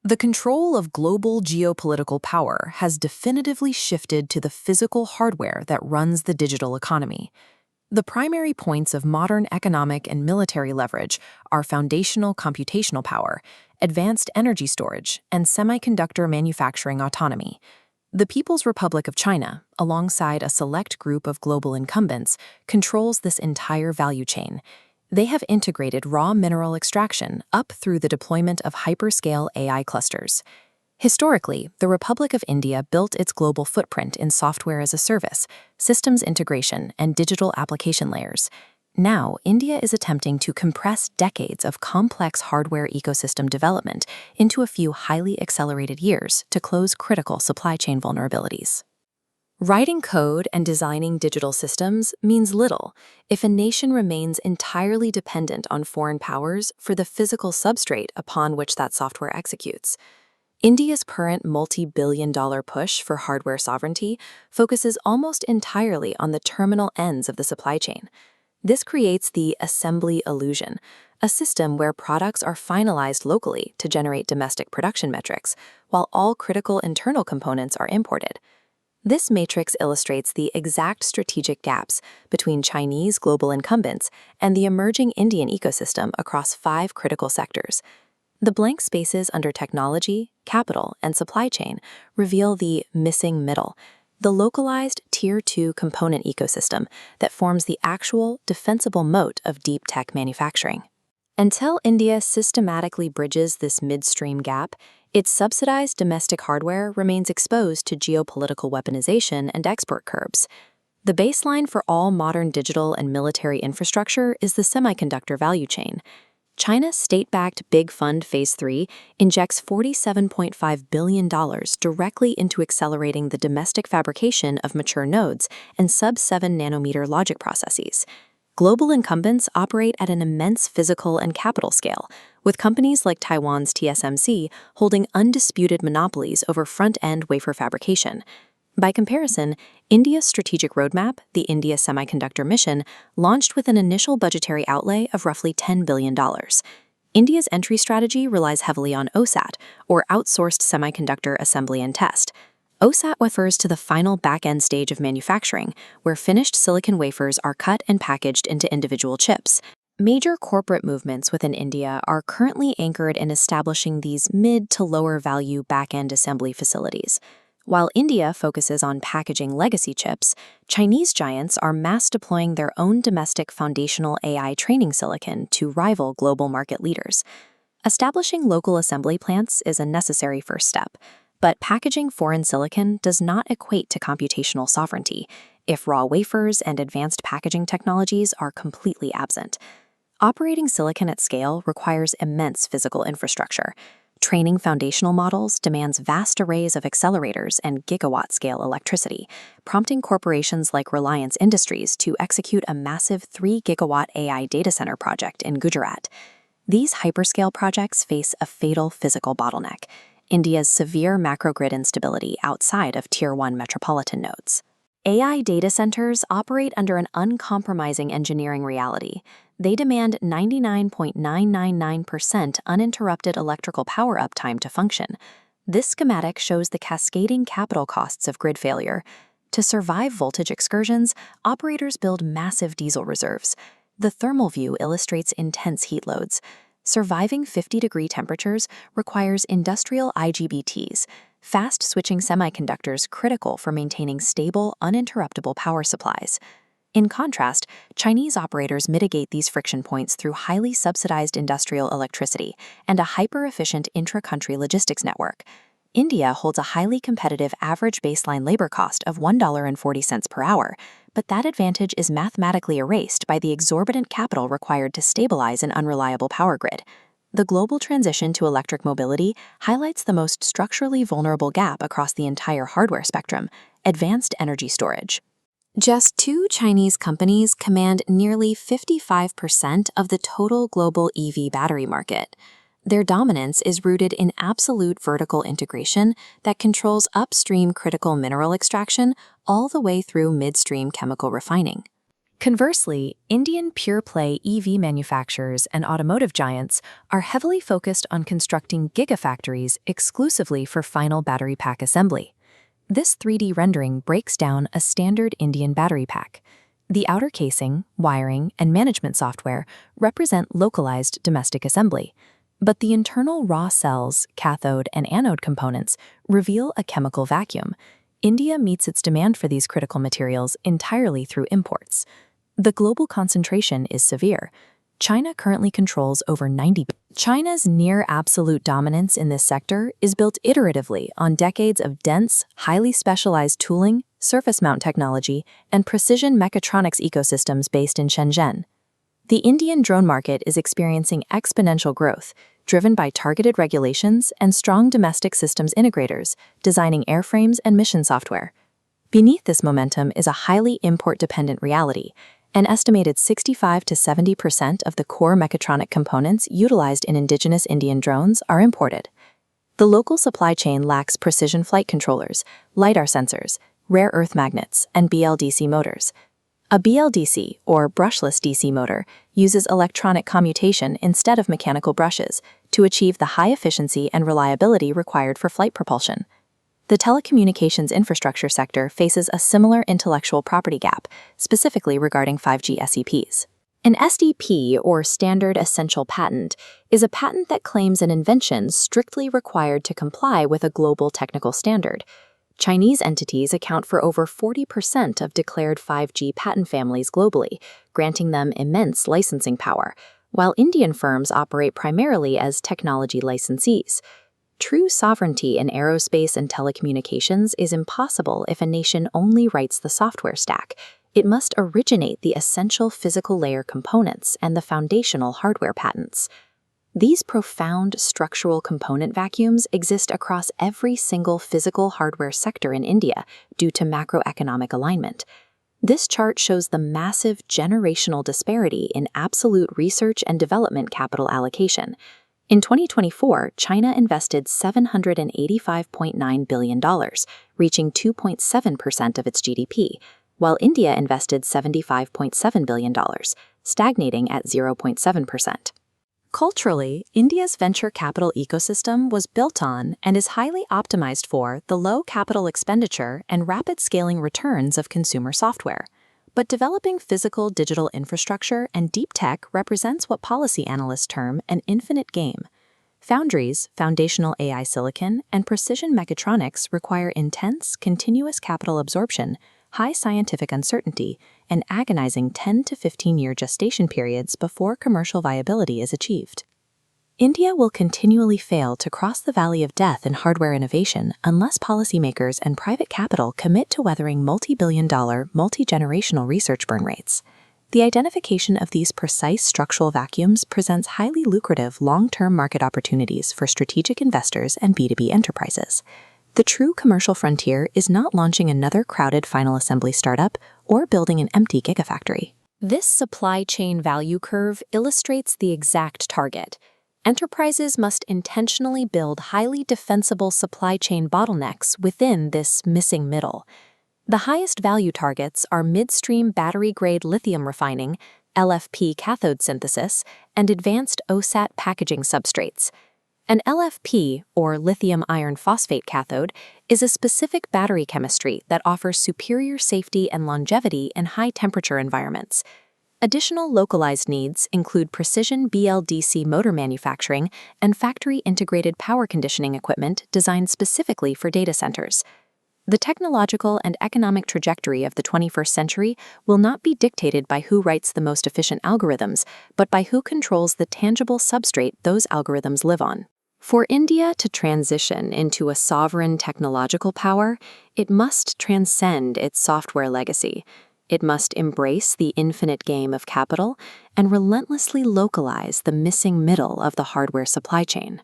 The control of global geopolitical power has definitively shifted to the physical hardware that runs the digital economy. The primary points of modern economic and military leverage are foundational computational power, advanced energy storage, and semiconductor manufacturing autonomy. The People's Republic of China, alongside a select group of global incumbents, controls this entire value chain. They have integrated raw mineral extraction up through the deployment of hyperscale AI clusters. Historically, the Republic of India built its global footprint in software as a service, systems integration, and digital application layers. Now, India is attempting to compress decades of complex hardware ecosystem development into a few highly accelerated years to close critical supply chain vulnerabilities. Writing code and designing digital systems means little if a nation remains entirely dependent on foreign powers for the physical substrate upon which that software executes. India's current multi-billion-dollar push for hardware sovereignty focuses almost entirely on the terminal ends of the supply chain. This creates the assembly illusion, a system where products are finalized locally to generate domestic production metrics, while all critical internal components are imported. This matrix illustrates the exact strategic gaps between Chinese global incumbents and the emerging Indian ecosystem across 5 critical sectors. The blank spaces under technology, capital, and supply chain reveal the missing middle, the localized Tier 2 component ecosystem that forms the actual, defensible moat of deep tech manufacturing. Until India systematically bridges this midstream gap, its subsidized domestic hardware remains exposed to geopolitical weaponization and export curbs. The baseline for all modern digital and military infrastructure is the semiconductor value chain. China's state-backed Big Fund Phase 3 injects $47.5 billion directly into accelerating the domestic fabrication of mature nodes and sub-7 nanometer logic processes. Global incumbents operate at an immense physical and capital scale, with companies like Taiwan's TSMC holding undisputed monopolies over front-end wafer fabrication. By comparison, India's strategic roadmap, the India Semiconductor Mission, launched with an initial budgetary outlay of roughly $10 billion. India's entry strategy relies heavily on OSAT, or outsourced semiconductor assembly and test. OSAT refers to the final back-end stage of manufacturing, where finished silicon wafers are cut and packaged into individual chips. Major corporate movements within India are currently anchored in establishing these mid to lower value back-end assembly facilities. While India focuses on packaging legacy chips, Chinese giants are mass deploying their own domestic foundational AI training silicon to rival global market leaders. Establishing local assembly plants is a necessary first step, but packaging foreign silicon does not equate to computational sovereignty if raw wafers and advanced packaging technologies are completely absent. Operating silicon at scale requires immense physical infrastructure. Training foundational models demands vast arrays of accelerators and gigawatt-scale electricity, prompting corporations like Reliance Industries to execute a massive 3-gigawatt AI data center project in Gujarat. These hyperscale projects face a fatal physical bottleneck: India's severe macrogrid instability outside of Tier 1 metropolitan nodes. AI data centers operate under an uncompromising engineering reality. They demand 99.999% uninterrupted electrical power uptime to function. This schematic shows the cascading capital costs of grid failure. To survive voltage excursions, operators build massive diesel reserves. The thermal view illustrates intense heat loads. Surviving 50-degree temperatures requires industrial IGBTs, fast-switching semiconductors critical for maintaining stable, uninterruptible power supplies. In contrast, Chinese operators mitigate these friction points through highly subsidized industrial electricity and a hyper-efficient intra-country logistics network. India holds a highly competitive average baseline labor cost of $1.40 per hour, but that advantage is mathematically erased by the exorbitant capital required to stabilize an unreliable power grid. The global transition to electric mobility highlights the most structurally vulnerable gap across the entire hardware spectrum: advanced energy storage. Just 2 Chinese companies command nearly 55% of the total global EV battery market. Their dominance is rooted in absolute vertical integration that controls upstream critical mineral extraction all the way through midstream chemical refining. Conversely, Indian pure-play EV manufacturers and automotive giants are heavily focused on constructing gigafactories exclusively for final battery pack assembly. This 3D rendering breaks down a standard Indian battery pack. The outer casing, wiring, and management software represent localized domestic assembly, but the internal raw cells, cathode, and anode components reveal a chemical vacuum. India meets its demand for these critical materials entirely through imports. The global concentration is severe. China currently controls over 90%. China's near-absolute dominance in this sector is built iteratively on decades of dense, highly specialized tooling, surface mount technology, and precision mechatronics ecosystems based in Shenzhen. The Indian drone market is experiencing exponential growth, driven by targeted regulations and strong domestic systems integrators, designing airframes and mission software. Beneath this momentum is a highly import-dependent reality. An estimated 65 to 70% of the core mechatronic components utilized in indigenous Indian drones are imported. The local supply chain lacks precision flight controllers, LiDAR sensors, rare earth magnets, and BLDC motors. A BLDC, or brushless DC motor, uses electronic commutation instead of mechanical brushes to achieve the high efficiency and reliability required for flight propulsion. The telecommunications infrastructure sector faces a similar intellectual property gap, specifically regarding 5G SEPs. An SDP, or Standard Essential Patent, is a patent that claims an invention strictly required to comply with a global technical standard. Chinese entities account for over 40% of declared 5G patent families globally, granting them immense licensing power, while Indian firms operate primarily as technology licensees. True sovereignty in aerospace and telecommunications is impossible if a nation only writes the software stack. It must originate the essential physical layer components and the foundational hardware patents. These profound structural component vacuums exist across every single physical hardware sector in India due to macroeconomic alignment. This chart shows the massive generational disparity in absolute research and development capital allocation. In 2024, China invested $785.9 billion, reaching 2.7% of its GDP, while India invested $75.7 billion, stagnating at 0.7%. Culturally, India's venture capital ecosystem was built on and is highly optimized for the low capital expenditure and rapid scaling returns of consumer software. But developing physical digital infrastructure and deep tech represents what policy analysts term an infinite game. Foundries, foundational AI silicon, and precision mechatronics require intense, continuous capital absorption, high scientific uncertainty, and agonizing 10 to 15-year gestation periods before commercial viability is achieved. India will continually fail to cross the valley of death in hardware innovation unless policymakers and private capital commit to weathering multi-billion-dollar, multi-generational research burn rates. The identification of these precise structural vacuums presents highly lucrative long-term market opportunities for strategic investors and B2B enterprises. The true commercial frontier is not launching another crowded final assembly startup or building an empty gigafactory. This supply chain value curve illustrates the exact target. Enterprises must intentionally build highly defensible supply chain bottlenecks within this missing middle. The highest value targets are midstream battery-grade lithium refining, LFP cathode synthesis, and advanced OSAT packaging substrates. An LFP, or lithium iron phosphate cathode, is a specific battery chemistry that offers superior safety and longevity in high-temperature environments. Additional localized needs include precision BLDC motor manufacturing and factory-integrated power conditioning equipment designed specifically for data centers. The technological and economic trajectory of the 21st century will not be dictated by who writes the most efficient algorithms, but by who controls the tangible substrate those algorithms live on. For India to transition into a sovereign technological power, it must transcend its software legacy. It must embrace the infinite game of capital and relentlessly localize the missing middle of the hardware supply chain.